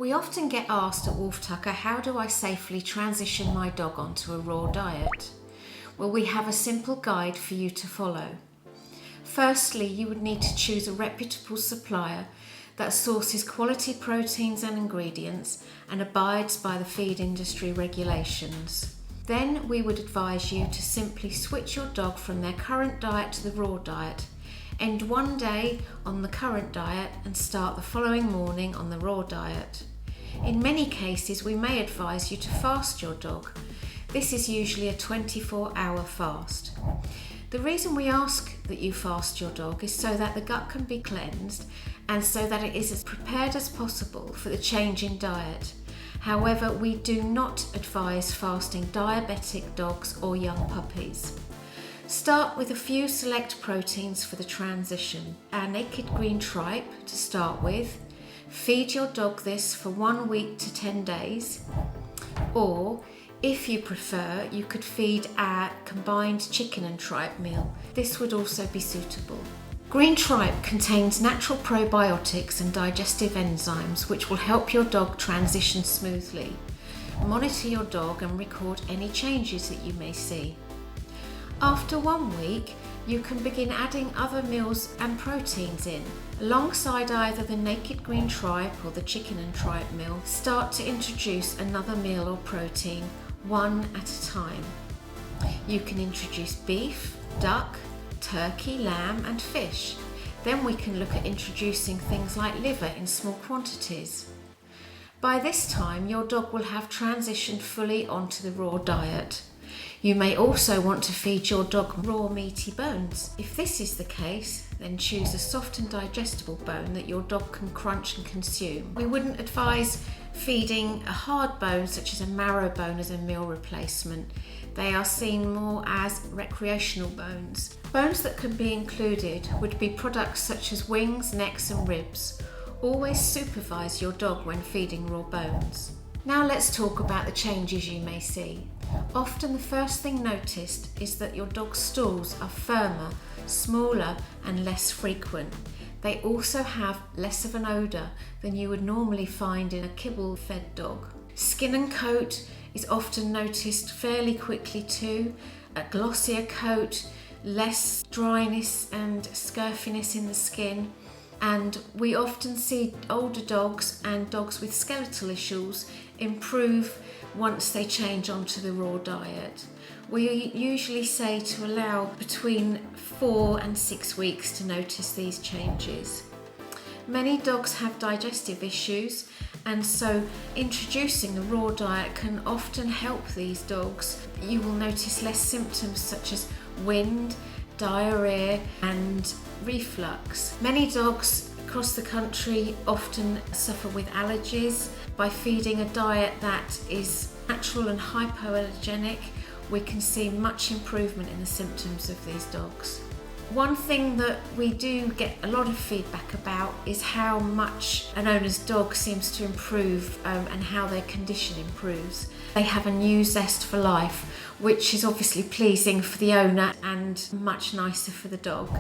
We often get asked at Wolf Tucker, how do I safely transition my dog onto a raw diet? Well, we have a simple guide for you to follow. Firstly, you would need to choose a reputable supplier that sources quality proteins and ingredients and abides by the feed industry regulations. Then we would advise you to simply switch your dog from their current diet to the raw diet. End one day on the current diet and start the following morning on the raw diet. In many cases, we may advise you to fast your dog. This is usually a 24-hour fast. The reason we ask that you fast your dog is so that the gut can be cleansed and so that it is as prepared as possible for the change in diet. However, we do not advise fasting diabetic dogs or young puppies. Start with a few select proteins for the transition. Our naked green tripe to start with. Feed your dog this for 1 week to 10 days. Or, if you prefer, you could feed our combined chicken and tripe meal. This would also be suitable. Green tripe contains natural probiotics and digestive enzymes which will help your dog transition smoothly. Monitor your dog and record any changes that you may see. After 1 week, you can begin adding other meals and proteins in. Alongside either the naked green tripe or the chicken and tripe meal, start to introduce another meal or protein, one at a time. You can introduce beef, duck, turkey, lamb and fish. Then we can look at introducing things like liver in small quantities. By this time, your dog will have transitioned fully onto the raw diet. You may also want to feed your dog raw meaty bones. If this is the case, then choose a soft and digestible bone that your dog can crunch and consume. We wouldn't advise feeding a hard bone such as a marrow bone as a meal replacement. They are seen more as recreational bones. Bones that can be included would be products such as wings, necks and ribs. Always supervise your dog when feeding raw bones. Now let's talk about the changes you may see. Often the first thing noticed is that your dog's stools are firmer, smaller and less frequent. They also have less of an odour than you would normally find in a kibble-fed dog. Skin and coat is often noticed fairly quickly too. A glossier coat, less dryness and scurfiness in the skin. And we often see older dogs and dogs with skeletal issues improve once they change onto the raw diet. We usually say to allow between 4 and 6 weeks to notice these changes. Many dogs have digestive issues, and so introducing a raw diet can often help these dogs. You will notice less symptoms such as wind, diarrhea and reflux. Many dogs across the country often suffer with allergies. By feeding a diet that is natural and hypoallergenic, we can see much improvement in the symptoms of these dogs. One thing that we do get a lot of feedback about is how much an owner's dog seems to improve and how their condition improves. They have a new zest for life, which is obviously pleasing for the owner and much nicer for the dog.